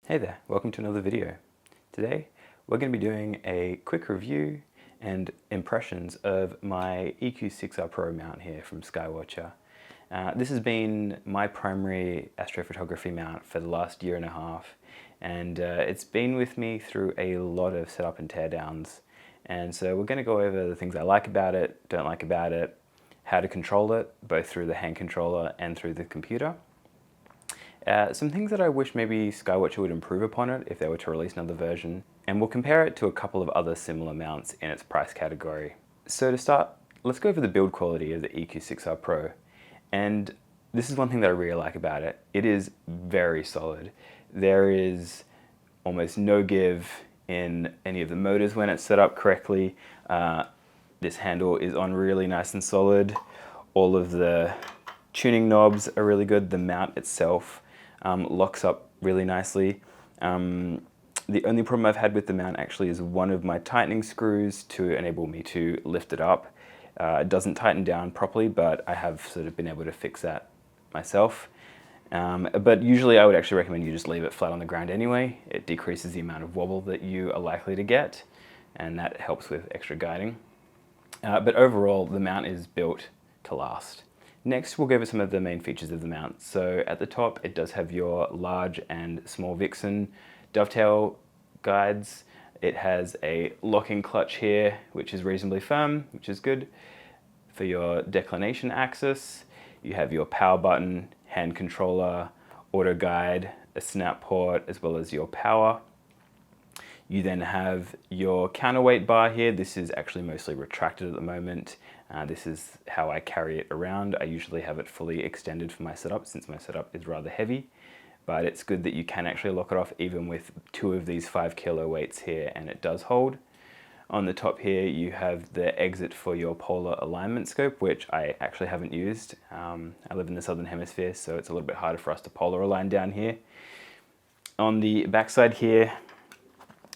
Hey there, welcome to another video. Today we're going to be doing a quick review and impressions of my EQ6-R Pro mount here from SkyWatcher. This has been my primary astrophotography mount for the last year and a half, and it's been with me through a lot of setup and teardowns. And so we're going to go over the things I like about it, don't like about it, how to control it, both through the hand controller and through the computer. Some things that I wish maybe SkyWatcher would improve upon it if they were to release another version, and we'll compare it to a couple of other similar mounts in its price category. So to start, let's go over the build quality of the EQ6-R Pro. And this is one thing that I really like about it. It is very solid. There is almost no give in any of the motors when it's set up correctly. This handle is on really nice and solid. All of the tuning knobs are really good. The mount itself locks up really nicely. The only problem I've had with the mount actually is one of my tightening screws to enable me to lift it up. It doesn't tighten down properly, but I have sort of been able to fix that myself. But usually I would actually recommend you just leave it flat on the ground anyway. It decreases the amount of wobble that you are likely to get, and that helps with extra guiding. But overall, the mount is built to last. Next, we'll go over some of the main features of the mount. So at the top, it does have your large and small Vixen dovetail guides. It has a locking clutch here, which is reasonably firm, which is good. For your declination axis, you have your power button, hand controller, auto guide, a snap port, as well as your power. You then have your counterweight bar here. This is actually mostly retracted at the moment. This is how I carry it around. I usually have it fully extended for my setup since my setup is rather heavy, but it's good that you can actually lock it off even with 2 of these 5 kilo weights here, and it does hold. On the top here, you have the exit for your polar alignment scope, which I actually haven't used. I live in the Southern Hemisphere, so it's a little bit harder for us to polar align down here. On the back side here,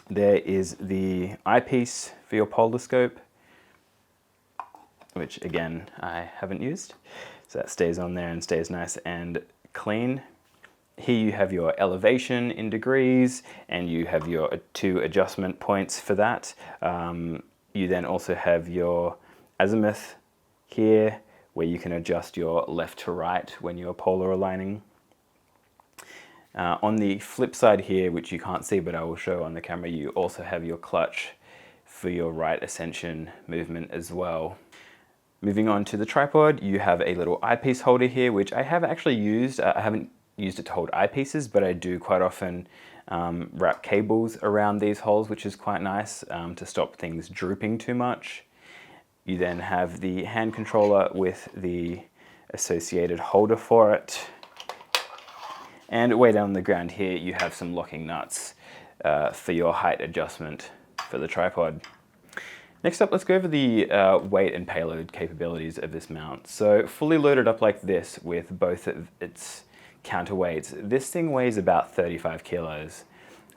there is the eyepiece for your polar scope, which again, I haven't used. So that stays on there and stays nice and clean. Here you have your elevation in degrees, and you have your 2 adjustment points for that. You then also have your azimuth here, where you can adjust your left to right when you're polar aligning. On the flip side here, which you can't see but I will show on the camera, you also have your clutch for your right ascension movement as well. Moving on to the tripod, you have a little eyepiece holder here, which I have actually used. I haven't used it to hold eyepieces, but I do quite often wrap cables around these holes, which is quite nice to stop things drooping too much. You then have the hand controller with the associated holder for it. And way down on the ground here, you have some locking nuts for your height adjustment for the tripod. Next up, let's go over the weight and payload capabilities of this mount. So fully loaded up like this with both of its counterweights, this thing weighs about 35 kilos.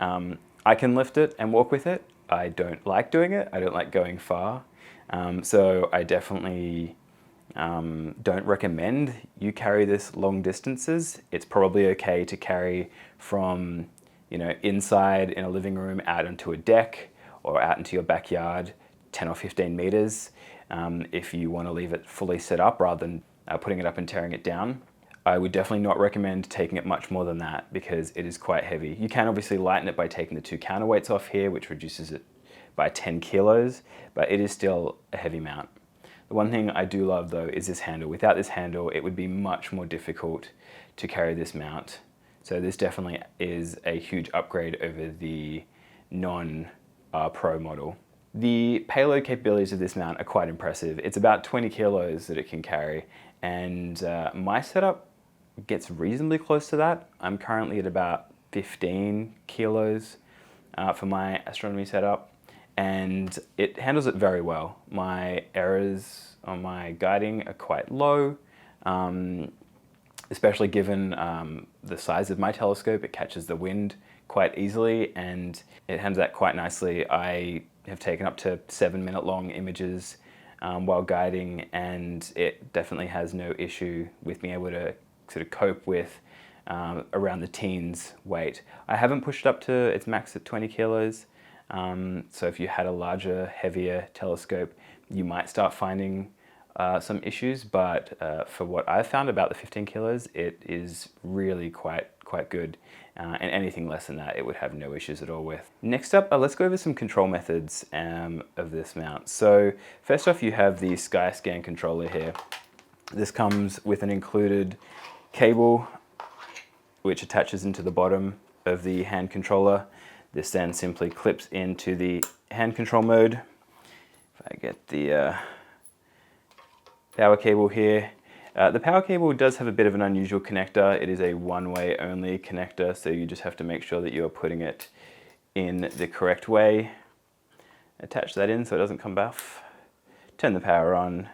I can lift it and walk with it. I don't like doing it. I don't like going far. So I definitely don't recommend you carry this long distances. It's probably okay to carry from, inside in a living room out onto a deck or out into your backyard, 10 or 15 meters. If you want to leave it fully set up rather than putting it up and tearing it down. I would definitely not recommend taking it much more than that because it is quite heavy. You can obviously lighten it by taking the 2 counterweights off here, which reduces it by 10 kilos, but it is still a heavy mount. The one thing I do love though is this handle. Without this handle, it would be much more difficult to carry this mount. So this definitely is a huge upgrade over the non-Pro model. The payload capabilities of this mount are quite impressive. It's about 20 kilos that it can carry, and my setup gets reasonably close to that. I'm currently at about 15 kilos for my astronomy setup, and it handles it very well. My errors on my guiding are quite low, especially given the size of my telescope. It catches the wind quite easily, and it handles that quite nicely. I have taken up to 7-minute long images while guiding, and it definitely has no issue with being able to sort of cope with around the teens weight. I haven't pushed it up to its max at 20 kilos. So if you had a larger, heavier telescope, you might start finding some issues, but for what I've found about the 15 kilos, it is really quite good. And anything less than that, it would have no issues at all with. Next up, let's go over some control methods of this mount. So first off, you have the SkyScan controller here. This comes with an included cable which attaches into the bottom of the hand controller. This then simply clips into the hand control mode. If I get the power cable here. The power cable does have a bit of an unusual connector. It is a one-way only connector, so you just have to make sure that you are putting it in the correct way. Attach that in so it doesn't come off. Turn the power on,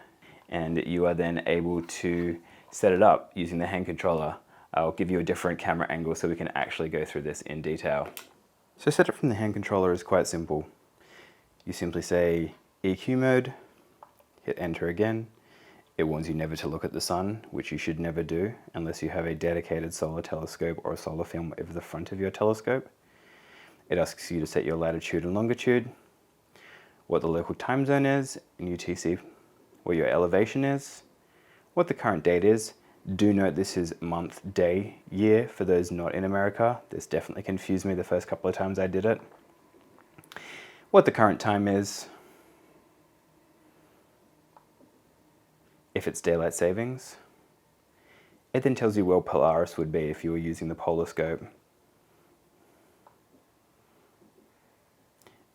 and you are then able to set it up using the hand controller. I'll give you a different camera angle so we can actually go through this in detail. So setup from the hand controller is quite simple. You simply say EQ mode, hit enter again. It warns you never to look at the sun, which you should never do unless you have a dedicated solar telescope or a solar film over the front of your telescope. It asks you to set your latitude and longitude, what the local time zone is in UTC, what your elevation is, what the current date is. Do note this is month, day, year for those not in America. This definitely confused me the first couple of times I did it. What the current time is, if it's daylight savings. It then tells you where Polaris would be if you were using the polar scope.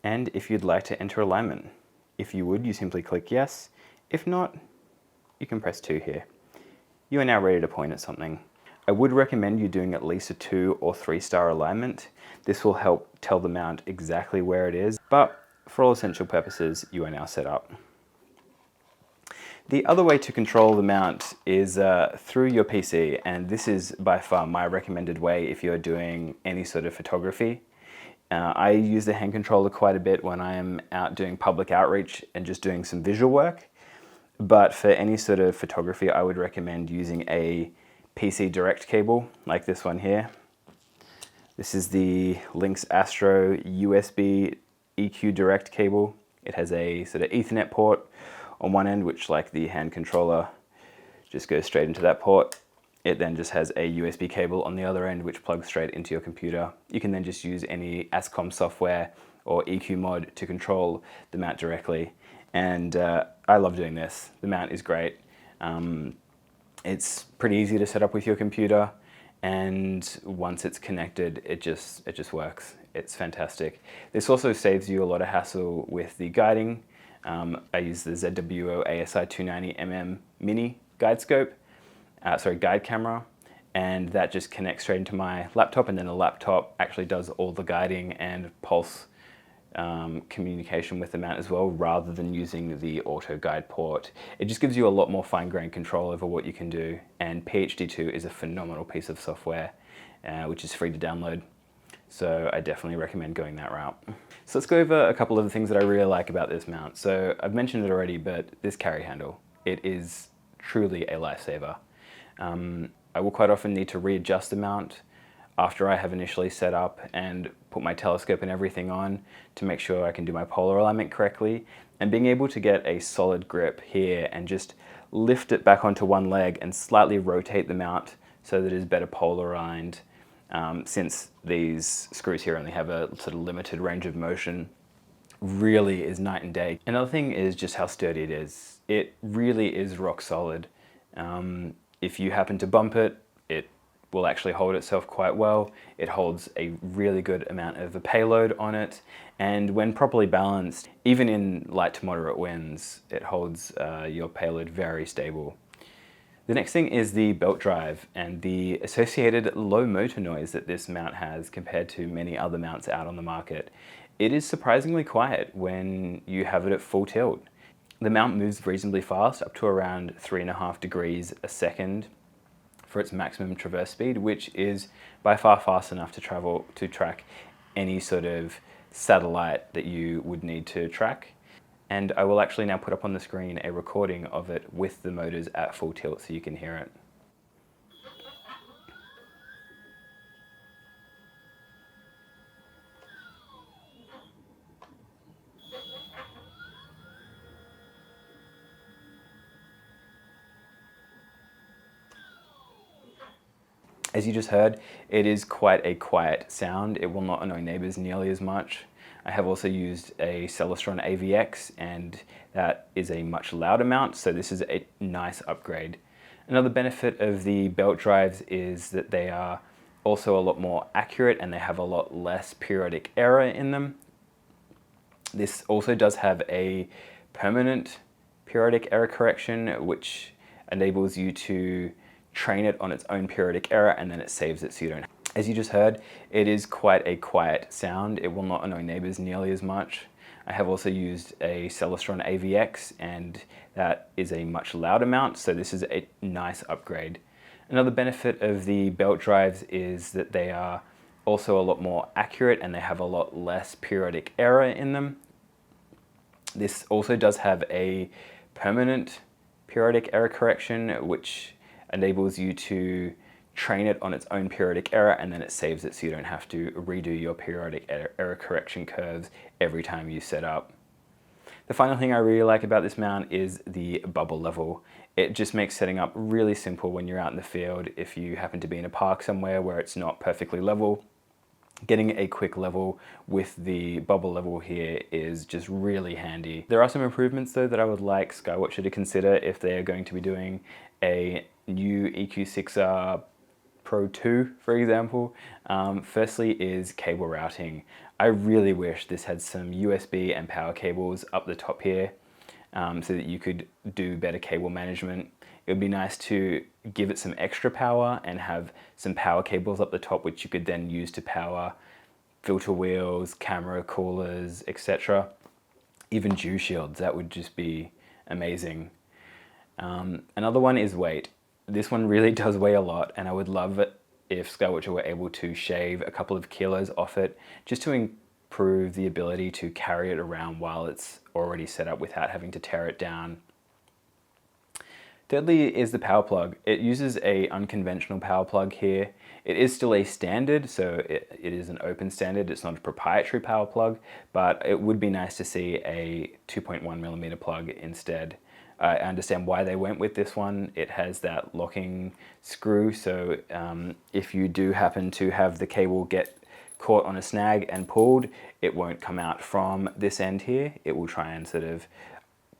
And if you'd like to enter alignment. If you would, you simply click yes. If not, you can press 2 here. You are now ready to point at something. I would recommend you doing at least a 2 or 3 star alignment. This will help tell the mount exactly where it is, but for all essential purposes, you are now set up. The other way to control the mount is through your PC, and this is by far my recommended way if you're doing any sort of photography. I use the hand controller quite a bit when I am out doing public outreach and just doing some visual work. But for any sort of photography, I would recommend using a PC direct cable like this one here. This is the Lynx Astro USB EQ direct cable. It has a sort of Ethernet port on one end, which, like the hand controller, just goes straight into that port. It then just has a USB cable on the other end, which plugs straight into your computer. You can then just use any AZEQ software or EQ mod to control the mount directly. And I love doing this. The mount is great. It's pretty easy to set up with your computer, and once it's connected, it just works. It's fantastic. This also saves you a lot of hassle with the guiding. I use the ZWO ASI 290mm mini guide scope, guide camera, and that just connects straight into my laptop, and then the laptop actually does all the guiding and pulse communication with the mount as well, rather than using the auto guide port. It just gives you a lot more fine-grained control over what you can do, and PhD2 is a phenomenal piece of software, which is free to download. So I definitely recommend going that route. So let's go over a couple of the things that I really like about this mount. So I've mentioned it already, but this carry handle, it is truly a lifesaver. I will quite often need to readjust the mount after I have initially set up and put my telescope and everything on to make sure I can do my polar alignment correctly. And being able to get a solid grip here and just lift it back onto one leg and slightly rotate the mount so that it is better polar aligned, since these screws here only have a sort of limited range of motion, really is night and day. Another thing is just how sturdy it is. It really is rock solid. If you happen to bump it, it will actually hold itself quite well. It holds a really good amount of a payload on it, and when properly balanced, even in light to moderate winds, it holds your payload very stable. The next thing is the belt drive and the associated low motor noise that this mount has compared to many other mounts out on the market. It is surprisingly quiet when you have it at full tilt. The mount moves reasonably fast, up to around 3.5 degrees a second for its maximum traverse speed, which is by far fast enough to track any sort of satellite that you would need to track. And I will actually now put up on the screen a recording of it with the motors at full tilt so you can hear it. As you just heard, it is quite a quiet sound. It will not annoy neighbors nearly as much. I have also used a Celestron AVX, and that is a much louder mount, so this is a nice upgrade. Another benefit of the belt drives is that they are also a lot more accurate and they have a lot less periodic error in them. This also does have a permanent periodic error correction, which enables you to train it on its own periodic error, and then it saves it so you don't. As you just heard, it is quite a quiet sound. It will not annoy neighbors nearly as much. I have also used a Celestron AVX, and that is a much louder mount, so this is a nice upgrade. Another benefit of the belt drives is that they are also a lot more accurate and they have a lot less periodic error in them. This also does have a permanent periodic error correction, which enables you to train it on its own periodic error, and then it saves it so you don't have to redo your periodic error correction curves every time you set up. The final thing I really like about this mount is the bubble level. It just makes setting up really simple when you're out in the field. If you happen to be in a park somewhere where it's not perfectly level, getting a quick level with the bubble level here is just really handy. There are some improvements though that I would like SkyWatcher to consider if they are going to be doing a new EQ6-R Pro 2, for example. Firstly is cable routing. I really wish this had some USB and power cables up the top here, so that you could do better cable management. It would be nice to give it some extra power and have some power cables up the top, which you could then use to power filter wheels, camera coolers, etc. Even dew shields, that would just be amazing. Another one is weight. This one really does weigh a lot, and I would love it if SkyWatcher were able to shave a couple of kilos off it, just to improve the ability to carry it around while it's already set up without having to tear it down. Thirdly is the power plug. It uses a unconventional power plug here. It is still a standard, so it is an open standard. It's not a proprietary power plug, but it would be nice to see a 2.1mm plug instead. I understand why they went with this one. It has that locking screw, so if you do happen to have the cable get caught on a snag and pulled, it won't come out from this end here. It will try and sort of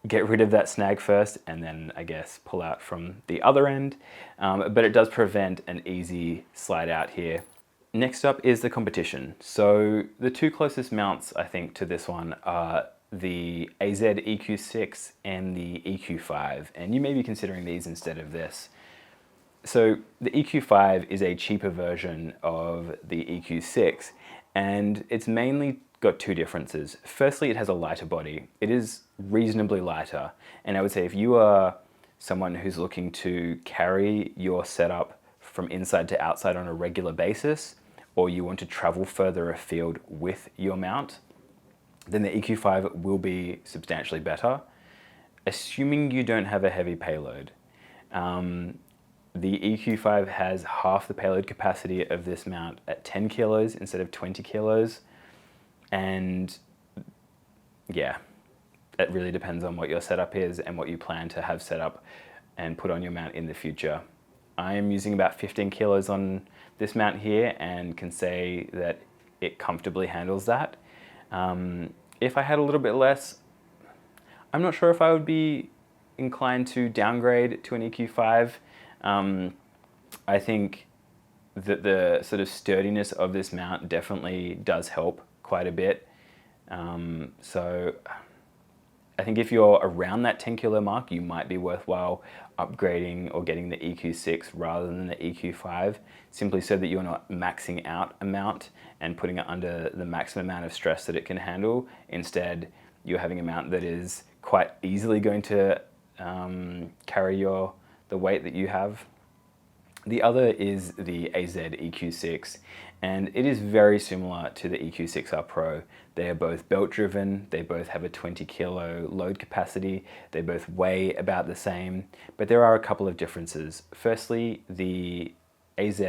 get rid of that snag first and then I guess pull out from the other end, but it does prevent an easy slide out here. Next up is the competition. So the two closest mounts I think to this one are the AZEQ6 and the EQ5, and you may be considering these instead of this. So the EQ5 is a cheaper version of the EQ6, and it's mainly got two differences. Firstly, it has a lighter body. It is reasonably lighter, and I would say if you are someone who's looking to carry your setup from inside to outside on a regular basis, or you want to travel further afield with your mount, then the EQ5 will be substantially better, assuming you don't have a heavy payload. The EQ5 has half the payload capacity of this mount at 10 kilos instead of 20 kilos. And yeah, it really depends on what your setup is and what you plan to have set up and put on your mount in the future. I am using about 15 kilos on this mount here and can say that it comfortably handles that. If I had a little bit less, I'm not sure if I would be inclined to downgrade to an EQ5. I think that the sort of sturdiness of this mount definitely does help quite a bit. So I think if you're around that 10 kilo mark, you might be worthwhile upgrading or getting the EQ6 rather than the EQ5, simply so that you're not maxing out a mount and putting it under the maximum amount of stress that it can handle. Instead, you're having a mount that is quite easily going to carry the weight that you have. The other is the AZEQ6, and it is very similar to the EQ6-R Pro. They are both belt driven, they both have a 20 kilo load capacity, they both weigh about the same, but there are a couple of differences. Firstly, the AZ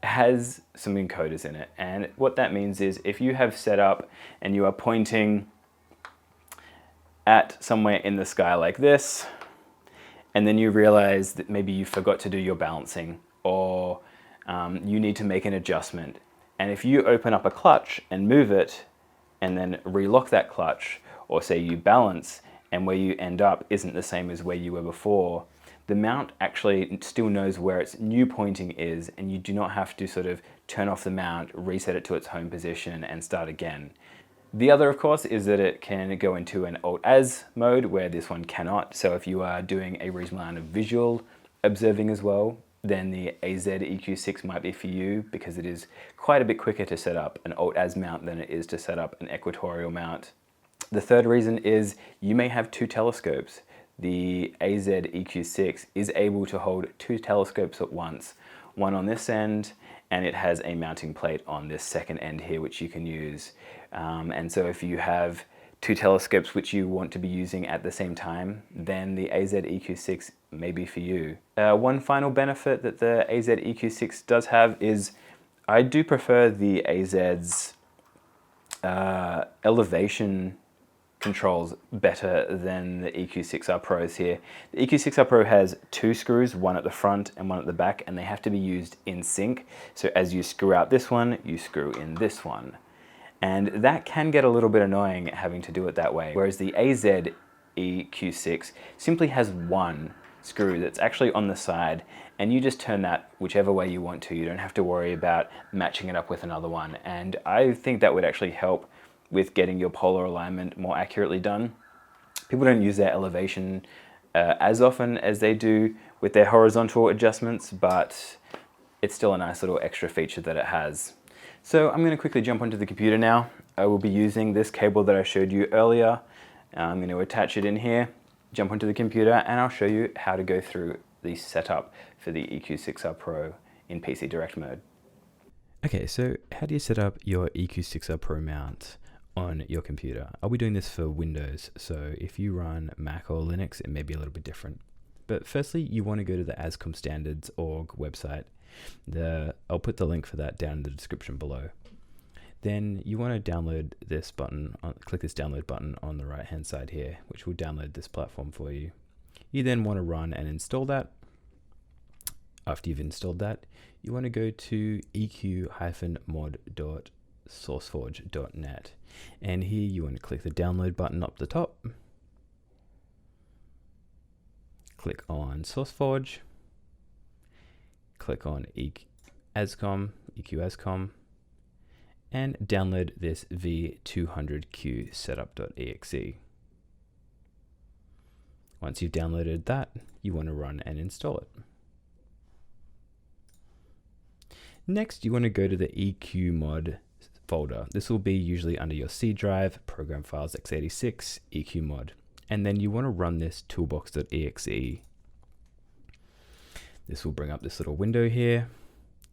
has some encoders in it, and what that means is if you have set up and you are pointing at somewhere in the sky like this, and then you realize that maybe you forgot to do your balancing, or you need to make an adjustment. And if you open up a clutch and move it and then relock that clutch, or say you balance and where you end up isn't the same as where you were before, the mount actually still knows where its new pointing is, and you do not have to sort of turn off the mount, reset it to its home position and start again. The other, of course, is that it can go into an Alt-Az mode where this one cannot. So if you are doing a reasonable amount of visual observing as well, then the AZEQ6 might be for you, because it is quite a bit quicker to set up an Alt-Az mount than it is to set up an equatorial mount. The third reason is you may have two telescopes. The AZEQ6 is able to hold two telescopes at once, one on this end, and it has a mounting plate on this second end here which you can use. And so if you have two telescopes which you want to be using at the same time, then the AZEQ6 may be for you. One final benefit that the AZEQ6 does have is I do prefer the AZ's elevation controls better than the EQ6R Pros here. The EQ6R Pro has two screws, one at the front and one at the back, and they have to be used in sync. So as you screw out this one, you screw in this one. And that can get a little bit annoying having to do it that way. Whereas the AZEQ6 simply has one screw that's actually on the side, and you just turn that whichever way you want to. You don't have to worry about matching it up with another one. And I think that would actually help with getting your polar alignment more accurately done. People don't use their elevation as often as they do with their horizontal adjustments, but it's still a nice little extra feature that it has. So I'm going to quickly jump onto the computer now. I will be using this cable that I showed you earlier. I'm going to attach it in here, jump onto the computer, and I'll show you how to go through the setup for the EQ6R Pro in PC Direct mode. Okay, so how do you set up your EQ6R Pro mount on your computer? I'll be doing this for Windows, so if you run Mac or Linux, it may be a little bit different. But firstly, you want to go to the ASCOM-standards.org website. I'll put the link for that down in the description below. Then you want to download this button, click this download button on the right hand side here, which will download this platform for you. You then want to run and install that. After you've installed that, you want to go to eq-mod.sourceforge.net, and here you want to click the download button up the top, click on SourceForge, click on EQ5 and download this v200q setup.exe. Once you've downloaded that, you want to run and install it. Next, you want to go to the EQ mod folder. This will be usually under your C drive, program files x86, EQ mod. And then you want to run this toolbox.exe. This will bring up this little window here.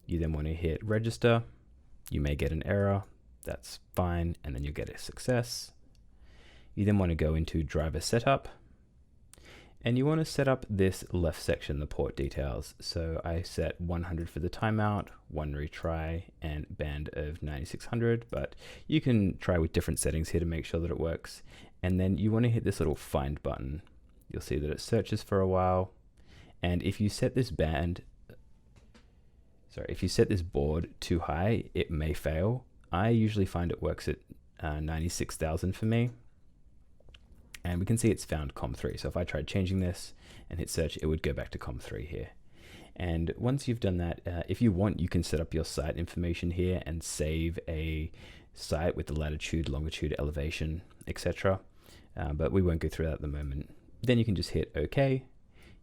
You then want to hit register. You may get an error. That's fine. And then you'll get a success. You then want to go into driver setup. And you want to set up this left section, the port details. So I set 100 for the timeout, 1 retry, and band of 9600, but you can try with different settings here to make sure that it works. And then you want to hit this little find button. You'll see that it searches for a while. And if you set this if you set this board too high, it may fail. I usually find it works at 96,000 for me. And we can see it's found COM3. So if I tried changing this and hit search, it would go back to COM3 here. And once you've done that, if you want, you can set up your site information here and save a site with the latitude, longitude, elevation, etc. But we won't go through that at the moment. Then you can just hit OK.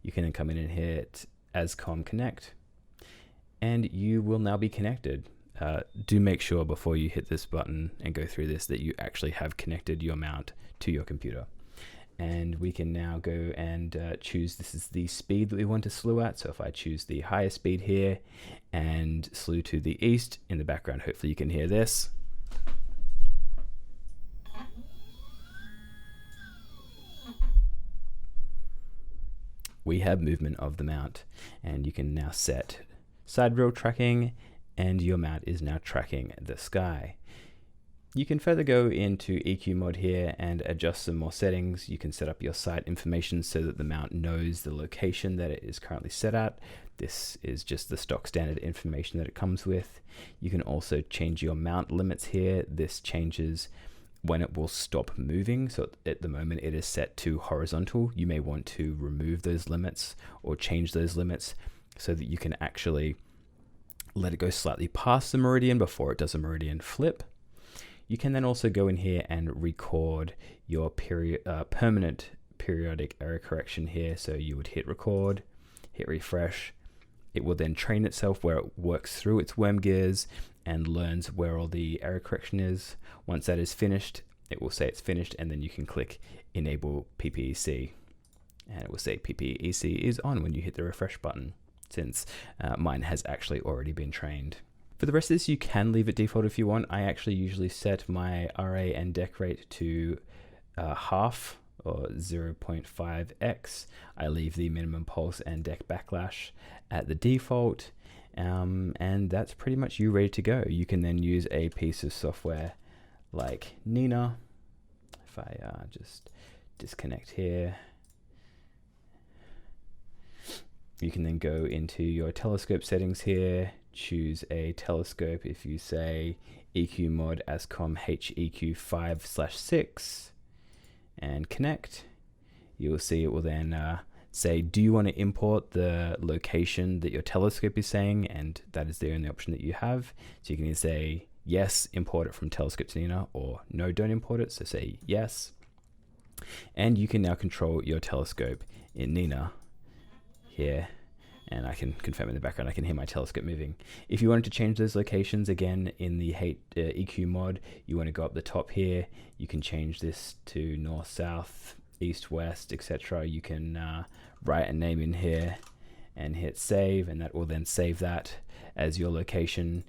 You can then come in and hit ASCOM Connect, and you will now be connected. Do make sure before you hit this button and go through this that you actually have connected your mount to your computer. And we can now go and choose, this is the speed that we want to slew at. So if I choose the higher speed here and slew to the east, in the background, hopefully you can hear this. We have movement of the mount, and you can now set side rail tracking, and your mount is now tracking the sky. You can further go into EQ mode here and adjust some more settings. You can set up your site information so that the mount knows the location that it is currently set at. This is just the stock standard information that it comes with. You can also change your mount limits here. This changes when it will stop moving. So at the moment it is set to horizontal. You may want to remove those limits or change those limits so that you can actually let it go slightly past the meridian before it does a meridian flip. You can then also go in here and record your permanent periodic error correction here. So you would hit record, hit refresh. It will then train itself where it works through its worm gears and learns where all the error correction is. Once that is finished, it will say it's finished, and then you can click enable PPEC. And it will say PPEC is on when you hit the refresh button, since mine has actually already been trained. For the rest of this, you can leave it default if you want. I actually usually set my RA and DEC rate to half or 0.5x. I leave the minimum pulse and DEC backlash at the default, and that's pretty much you ready to go. You can then use a piece of software like Nina. If I just disconnect here, you can then go into your telescope settings here, choose a telescope. If you say EQ mod ASCOM EQ5/6 and connect, you'll see it will then say, do you want to import the location that your telescope is saying? And that is the only option that you have. So you can either say yes, import it from telescope to Nina, or no, don't import it. So say yes. And you can now control your telescope in Nina here. And I can confirm in the background, I can hear my telescope moving. If you wanted to change those locations, again, in the EQ mod, you want to go up the top here. You can change this to north, south, east, west, etc. You can write a name in here and hit save, and that will then save that as your location.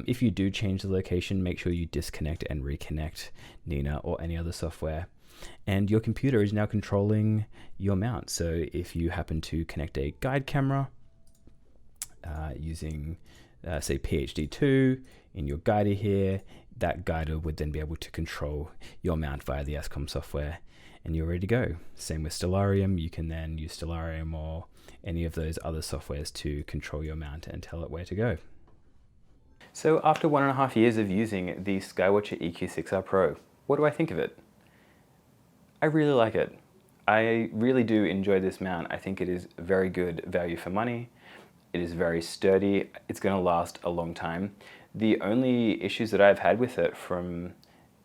If you do change the location, make sure you disconnect and reconnect Nina or any other software. And your computer is now controlling your mount. So if you happen to connect a guide camera using say PhD2 in your guider here, that guider would then be able to control your mount via the ASCOM software, and you're ready to go. Same with Stellarium. You can then use Stellarium or any of those other softwares to control your mount and tell it where to go. So after 1.5 years of using the SkyWatcher EQ6-R Pro, what do I think of it? I really like it. I really do enjoy this mount. I think it is very good value for money. It is very sturdy. It's going to last a long time. The only issues that I've had with it from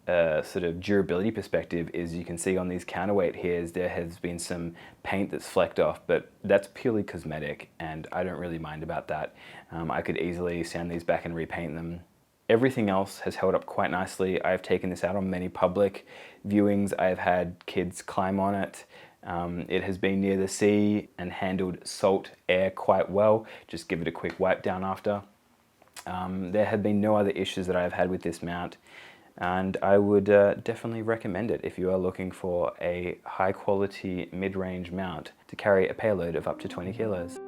a sort of durability perspective is you can see on these counterweight here there has been some paint that's flecked off, but that's purely cosmetic and I don't really mind about that. I could easily sand these back and repaint them. Everything else has held up quite nicely. I've taken this out on many public viewings. I've had kids climb on it. It has been near the sea and handled salt air quite well. Just give it a quick wipe down after. There have been no other issues that I've had with this mount, and I would definitely recommend it if you are looking for a high quality mid-range mount to carry a payload of up to 20 kilos.